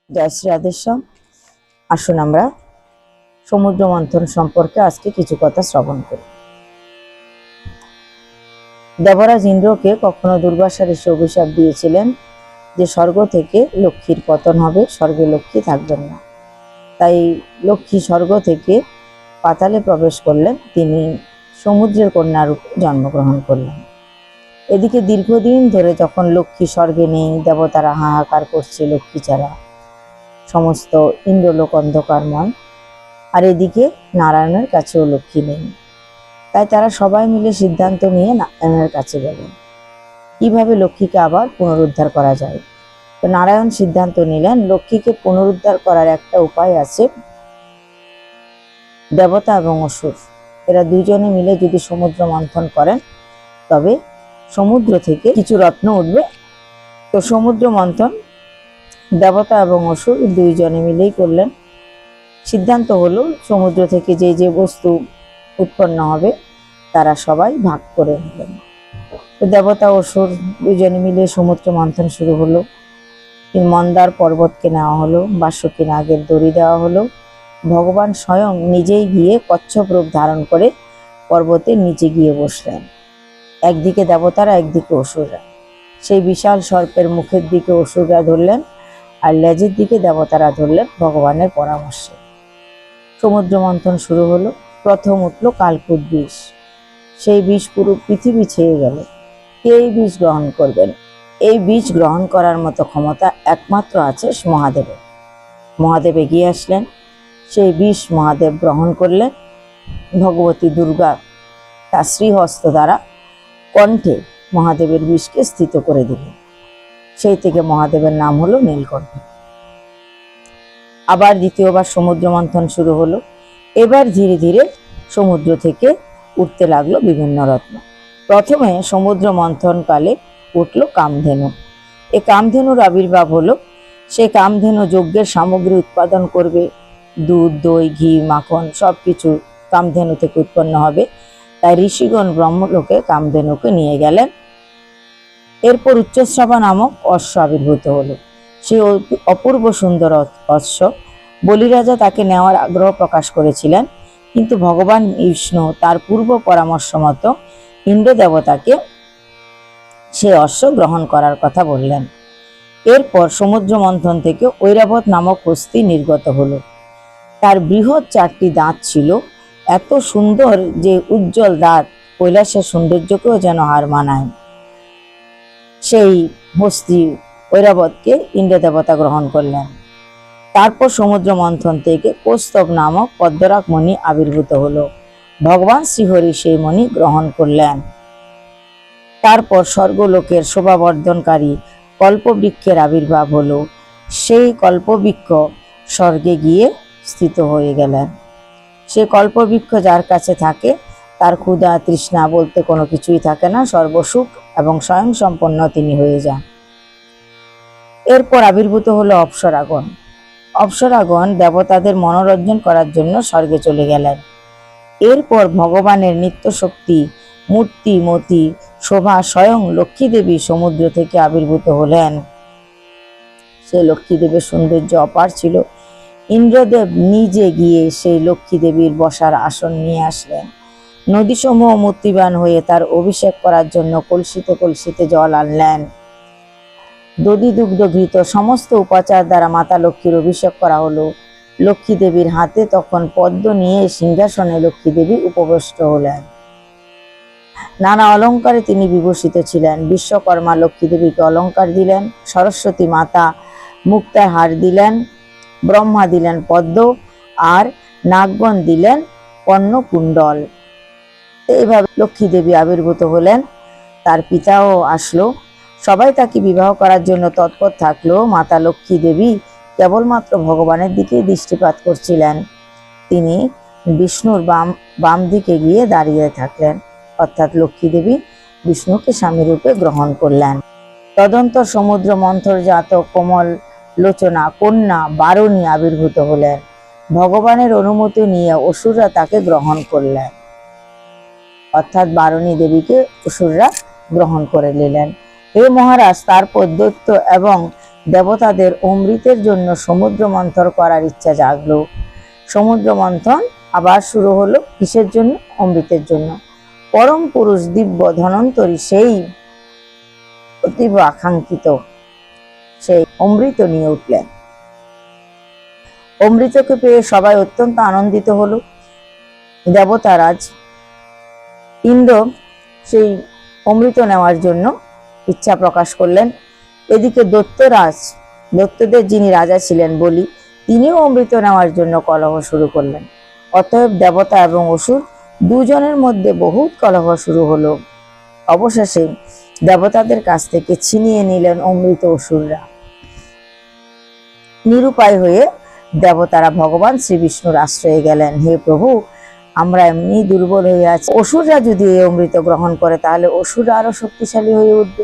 জয় শ্রী রাধেশ্যাম। আসুন আমরা সমুদ্র মন্থন সম্পর্কে আজকে কিছু কথা শ্রবণ করি। দেবরাজ ইন্দ্রকে কখনো দুর্বাসা ঋষি অভিশাপ দিয়েছিলেন যে স্বর্গ থেকে লক্ষ্মীর পতন হবে, স্বর্গে লক্ষ্মী থাকবেন না। তাই লক্ষ্মী স্বর্গ থেকে পাতালে প্রবেশ করলেন, তিনি সমুদ্রের কন্যা রূপে জন্মগ্রহণ করলেন। এদিকে দীর্ঘদিন ধরে যখন লক্ষ্মী স্বর্গে নেই, দেবতারা হাহাকার করছে লক্ষ্মী ছাড়া, সমস্ত ইন্দ্রলোক অন্ধকারময়। আর এদিকে নারায়ণের কাছেও লক্ষ্মী নেই। তাই তারা সবাই মিলে সিদ্ধান্ত নিয়ে নারায়ণের কাছে গেলেন কিভাবে লক্ষ্মীকে আবার পুনরুদ্ধার করা যায়। তো নারায়ণ সিদ্ধান্ত নিলেন লক্ষ্মীকে পুনরুদ্ধার করার একটা উপায় আছে। দেবতা এবং অসুর এরা দুইজনে মিলে যদি সমুদ্র মন্থন করেন তবে সমুদ্র থেকে কিছু রত্ন উঠবে। তো সমুদ্র মন্থন দেবতা এবং অসুর দুইজনে মিলেই করলেন। সিদ্ধান্ত হলো সমুদ্র থেকে যে যে বস্তু উৎপন্ন হবে তারা সবাই ভাগ করে নেবেন। তো দেবতা অসুর দুজনে মিলে সমুদ্র মন্থন শুরু হলো। মন্দার পর্বতকে নেওয়া হলো, বাসুকী নাগের দড়ি দেওয়া হলো। ভগবান স্বয়ং নিজেই গিয়ে কচ্ছপ রূপ ধারণ করে পর্বতের নিচে গিয়ে বসলেন। একদিকে দেবতারা, একদিকে অসুররা। সেই বিশাল সর্পের মুখের দিকে অসুররা ধরলেন আর লেজের দিকে দেবতারা ধরলেন ভগবানের পরামর্শে। সমুদ্র মন্থন শুরু হলো। প্রথম উঠলো কালকুট বিষ। সেই বিষ পুরো পৃথিবী ছেয়ে গেল। কে এই বিষ গ্রহণ করবেন? এই বিষ গ্রহণ করার মতো ক্ষমতা একমাত্র আছে মহাদেবের। মহাদেব এগিয়ে আসলেন, সেই বিষ মহাদেব গ্রহণ করলেন। ভগবতী দুর্গা তার শ্রীহস্ত দ্বারা কণ্ঠে মহাদেবের বিষকে স্থিত করে দিলেন। সেই থেকে মহাদেবের নাম হলো নীলকণ্ঠ। আবার দ্বিতীয়বার সমুদ্র মন্থন শুরু হলো। এবার ধীরে ধীরে সমুদ্র থেকে উঠতে লাগলো বিভিন্ন রত্ন। প্রথমে সমুদ্র মন্থনকালে উঠল কামধেনু। এই কামধেনুর আবির্ভাব হলো। সে কামধেনু যজ্ঞের সামগ্রী উৎপাদন করবে। দুধ, দই, ঘি, মাখন সবকিছু কামধেনু থেকে উৎপন্ন হবে। তাই ঋষিগণ ব্রহ্মলোকে কামধেনুকে নিয়ে গেলেন। এরপর উচ্চশ্রবা নামক অশ্ব আবির্ভূত হলো। সে অপূর্ব সুন্দর অশ্ব। বলিরাজা তাকে নেওয়ার আগ্রহ প্রকাশ করেছিলেন, কিন্তু ভগবান বিষ্ণু তার পূর্ব পরামর্শ মতো ইন্দ্র দেবতাকে সে অশ্ব গ্রহণ করার কথা বললেন। এরপর সমুদ্র মন্থন থেকে ঐরাবত নামক হস্তি নির্গত হলো। তার বৃহৎ 4টি দাঁত ছিল, এত সুন্দর যে উজ্জ্বল দাঁত কৈলাসের সৌন্দর্যকেও যেন হার মানায়। সেই হস্তি ঐরাবতকে ইন্দ্র দেবতা গ্রহণ করলেন। তারপর সমুদ্র মন্থন থেকে কৌস্তব নামক পদ্মরাগ মণি আবির্ভূত হলো। ভগবান শ্রীহরি সেই মণি গ্রহণ করলেন। তারপর স্বর্গলোকের শোভাবর্ধনকারী কল্পবৃক্ষের আবির্ভাব হলো। সেই কল্পবৃক্ষ স্বর্গে গিয়ে স্থিত হয়ে গেলেন। সে কল্পবৃক্ষ যার কাছে থাকে তার ক্ষুধা তৃষ্ণা বলতে কোনো কিছুই থাকে না, সর্বসুখ এবং স্বয়ং সম্পন্ন তিনি হয়ে যান। এরপর আবির্ভূত হলো অপ্সরাগণ। অপ্সরাগণ দেবতাদের মনোরঞ্জন করার জন্য স্বর্গে চলে গেলেন। এরপর ভগবানের নিত্য শক্তি মূর্তিমতী শোভা স্বয়ং লক্ষ্মী দেবী সমুদ্র থেকে আবির্ভূত হলেন। সে লক্ষ্মী দেবীর সৌন্দর্য অপার ছিল। ইন্দ্রদেব নিজে গিয়ে সেই লক্ষ্মী দেবীর বসার আসন নিয়ে আসলেন। নদীসমূহ মূর্তিবান হয়ে তার অভিষেক করার জন্য কলসিতে কলসিতে জল আনলেন। দধি দুগ্ধ ঘৃত সমস্ত উপাচার দ্বারা মাতা লক্ষ্মীর অভিষেক করা হলো। লক্ষ্মী দেবীর হাতে তখন পদ্ম নিয়ে সিংহাসনে লক্ষ্মী দেবী উপবিষ্ট হলেন। নানা অলঙ্কারে তিনি বিভূষিত ছিলেন। বিশ্বকর্মা লক্ষ্মী দেবীকে অলঙ্কার দিলেন, সরস্বতী মাতা মুক্তার হার দিলেন, ব্রহ্মা দিলেন পদ্ম, আর নাগগণ দিলেন কর্ণকুণ্ডল। এইভাবে লক্ষ্মী দেবী আবির্ভূত হলেন। তার পিতাও আসলো। সবাই তাকে বিবাহ করার জন্য তৎপর থাকলেও মাতা লক্ষ্মী দেবী কেবলমাত্র ভগবানের দিকেই দৃষ্টিপাত করছিলেন। তিনি বিষ্ণুর বাম দিকে গিয়ে দাঁড়িয়ে থাকলেন, অর্থাৎ লক্ষ্মী দেবী বিষ্ণুকে স্বামী রূপে গ্রহণ করলেন। তদন্তর সমুদ্র মন্থরজাত কোমল লোচনা কন্যা বারুণী আবির্ভূত হলেন। ভগবানের অনুমতি নিয়ে অসুররা তাকে গ্রহণ করলেন, অর্থাৎ বারুণী দেবীকে অসুররা গ্রহণ করে নিলেন। হে মহারাজ, তারপর দৈত্য এবং দেবতাদের অমৃতের জন্য সমুদ্র মন্থন করার ইচ্ছা জাগলো। সমুদ্র মন্থন আবার শুরু হলো, কিসের জন্য? অমৃতের জন্য। পরম পুরুষ দিব্য ধনন্তরী সেই অতীব আকাঙ্ক্ষিত সেই অমৃত নিয়ে উঠলেন। অমৃতকে পেয়ে সবাই অত্যন্ত আনন্দিত হলো। দেবতারাজ ইন্দ্র সেই অমৃত নেওয়ার জন্য ইচ্ছা প্রকাশ করলেন। এদিকে দৈত্যরাজ, দৈত্যদের যিনি রাজা ছিলেন বলি, তিনিও অমৃত নেওয়ার জন্য কলহ শুরু করলেন। অতএব দেবতা এবং অসুর দুজনের মধ্যে বহুত কলহ শুরু হলো। অবশেষে দেবতাদের কাছ থেকে ছিনিয়ে নিলেন অমৃত অসুররা। নিরুপায় হয়ে দেবতারা ভগবান শ্রী বিষ্ণুর আশ্রয়ে গেলেন। হে প্রভু, আমরা এমনি দুর্বল হয়ে আছি, অসুররা যদি এই অমৃত গ্রহণ করে তাহলে অসুররা আরো শক্তিশালী হয়ে উঠবে,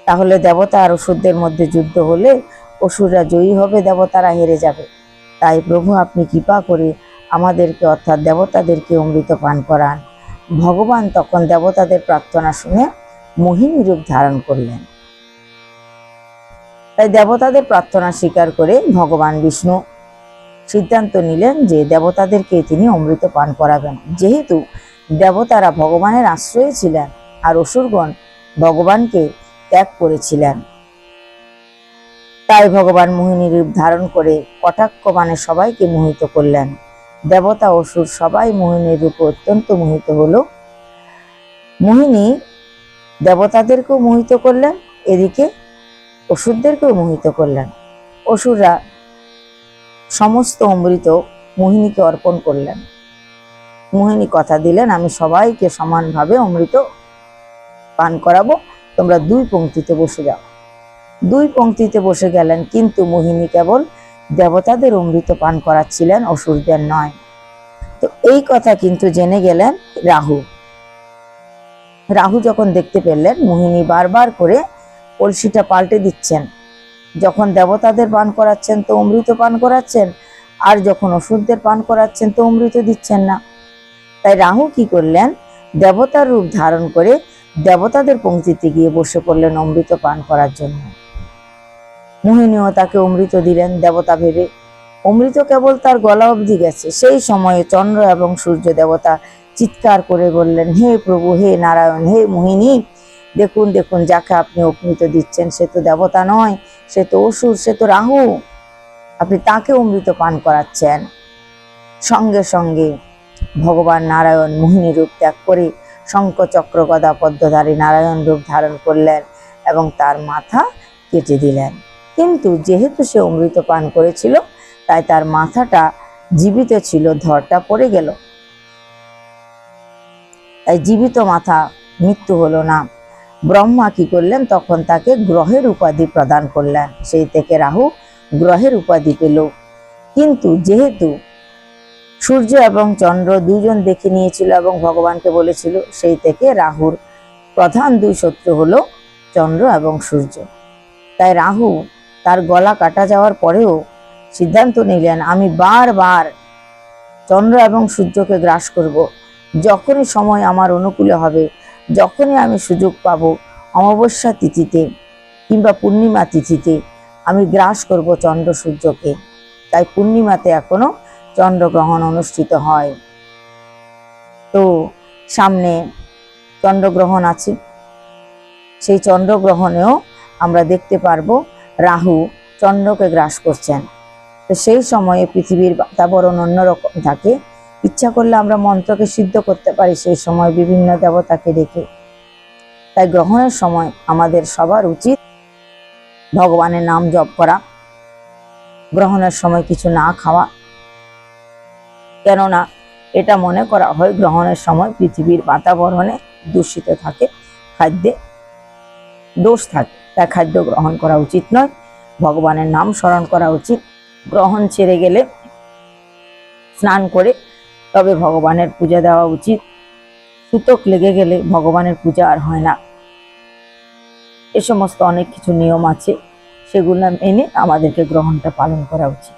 তাহলে দেবতা আর অসুরদের মধ্যে যুদ্ধ হলে অসুররা জয়ী হবে, দেবতারা হেরে যাবে। তাই প্রভু আপনি কৃপা করে আমাদেরকে অর্থাৎ দেবতাদেরকে অমৃত পান করান। ভগবান তখন দেবতাদের প্রার্থনা শুনে মোহিনী রূপ ধারণ করলেন। তাই দেবতাদের প্রার্থনা স্বীকার করে ভগবান বিষ্ণু সিদ্ধান্ত নিলেন যে দেবতাদেরকে তিনি অমৃত পান করাবেন। যেহেতু দেবতারা ভগবানের আশ্রয়ে ছিলেন আর অসুরগণ ভগবানকে ত্যাগ করেছিলেন, তাই ভগবান মোহিনী রূপ ধারণ করে কটাক্ষ বাণে সবাইকে মোহিত করলেন। দেবতা অসুর সবাই মোহিনীর রূপে অত্যন্ত মোহিত হলো। মোহিনী দেবতাদেরকেও মোহিত করলেন, এদিকে অসুরদেরকেও মোহিত করলেন। অসুররা সমস্ত অমৃত মোহিনীকে অর্পণ করলেন। মোহিনী কথা দিলেন, আমি সবাইকে সমানভাবে অমৃত পান করাবো, তোমরা দুই পংক্তিতে বসে যাও। দুই পংক্তিতে বসে গেলেন, কিন্তু মোহিনী কেবল দেবতাদের অমৃত পান করাচ্ছিলেন, অসুরদের নয়। তো এই কথা কিন্তু জেনে গেলেন রাহু। রাহু যখন দেখতে পেলেন মোহিনী বারবার করে কলসিটা পাল্টে দিচ্ছেন, যখন দেবতাদের পান করাচ্ছেন তো অমৃত পান করাচ্ছেন, আর যখন অসুরদের পান করাচ্ছেন তো অমৃত দিচ্ছেন না, তাই রাহু কি করলেন, দেবতার রূপ ধারণ করে দেবতাদের পংক্তিতে গিয়ে বসে পড়লেন অমৃত পান করার জন্য। মোহিনীও তাকে অমৃত দিলেন দেবতা ভেবে। অমৃত কেবল তার গলা অবধি গেছে, সেই সময়ে চন্দ্র এবং সূর্য দেবতা চিৎকার করে বললেন, হে প্রভু, হে নারায়ণ, হে মোহিনী, দেখুন দেখুন, যাকে আপনি অমৃত দিচ্ছেন সে তো দেবতা নয়, সে তো অসুর, সে তো রাহু, আপনি তাকে অমৃত পান করাচ্ছেন। সঙ্গে সঙ্গে ভগবান নারায়ণ মোহিনী রূপ ত্যাগ করে শঙ্খ চক্র গদা পদ্মধারী নারায়ণ রূপ ধারণ করলেন এবং তার মাথা কেটে দিলেন। কিন্তু যেহেতু সে অমৃত পান করেছিল তাই তার মাথাটা জীবিত ছিল, ধরটা পড়ে গেল, তাই জীবিত মাথা, মৃত্যু হলো না। ব্রহ্মা কি করলেন, তখন তাকে গ্রহের উপাধি প্রদান করলেন, সেই থেকে রাহু গ্রহের উপাধি পেল। কিন্তু যেহেতু সূর্য এবং চন্দ্র দুজন দেখে নিয়েছিল এবং ভগবানকে বলেছিল, সেই থেকে রাহুর প্রধান দুই শত্রু হলো চন্দ্র এবং সূর্য। তাই রাহু তার গলা কাটা যাওয়ার পরেও সিদ্ধান্ত নিলেন, আমি বারবার চন্দ্র এবং সূর্যকে গ্রাস করব, যখনই সময় আমার অনুকূলে হবে, যখনই আমি সুযোগ পাব, অমাবস্যা তিথিতে কিংবা পূর্ণিমা তিথিতে আমি গ্রাস করব চন্দ্র সূর্যকে। তাই পূর্ণিমাতে এখনো চন্দ্রগ্রহণ অনুষ্ঠিত হয়। তো সামনে চন্দ্রগ্রহণ আছে, সেই চন্দ্রগ্রহণেও আমরা দেখতে পারবো রাহু চন্দ্রকে গ্রাস করছেন। তো সেই সময়ে পৃথিবীর বাতাবরণ অন্যরকম থাকে, ইচ্ছা করলে আমরা মন্ত্রকে সিদ্ধ করতে পারি সেই সময় বিভিন্ন দেবতাকে ডেকে। তাই গ্রহণের সময় আমাদের সবার উচিত ভগবানের নাম জপ করা, গ্রহণের সময় কিছু না খাওয়া, কেননা এটা মনে করা হয় গ্রহণের সময় পৃথিবীর বাতাবরণে দূষিত থাকে, খাদ্যে দোষ থাকে, তাই খাদ্য গ্রহণ করা উচিত নয়, ভগবানের নাম স্মরণ করা উচিত। গ্রহণ ছেড়ে গেলে স্নান করে তবে ভগবানের পূজা দেওয়া উচিত। সূতক লেগে গেলে ভগবানের পূজা আর হয় না। এ সমস্ত অনেক কিছু নিয়ম আছে, সেগুলো মেনে আমাদেরকে গ্রহণটা পালন করা উচিত।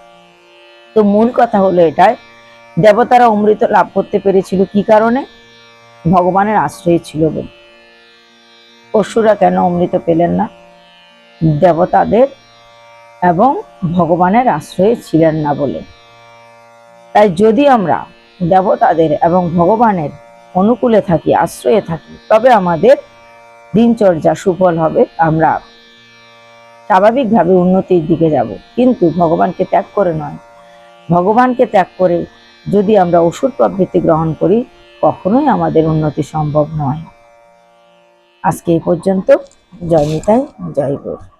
তো মূল কথা হলো এটাই, দেবতারা অমৃত লাভ করতে পেরেছিল কি কারণে, ভগবানের আশ্রয় ছিল বলে। অসুররা কেন অমৃত পেলেন না, দেবতাদের এবং ভগবানের আশ্রয়ে ছিলেন না বলে। তাই যদি আমরা দেবতাদের এবং ভগবানের অনুকূলে থাকি, আশ্রয়ে থাকি, তবে আমাদের দিনচর্যা সুফল হবে, আমরা স্বাভাবিকভাবে উন্নতির দিকে যাব। কিন্তু ভগবানকে ত্যাগ করে নয়। ভগবানকে ত্যাগ করে যদি আমরা ওষুধ প্রবৃত্তি গ্রহণ করি, কখনোই আমাদের উন্নতি সম্ভব নয়। আজকে এই পর্যন্ত। জয় নিতাই, জয় গৌর।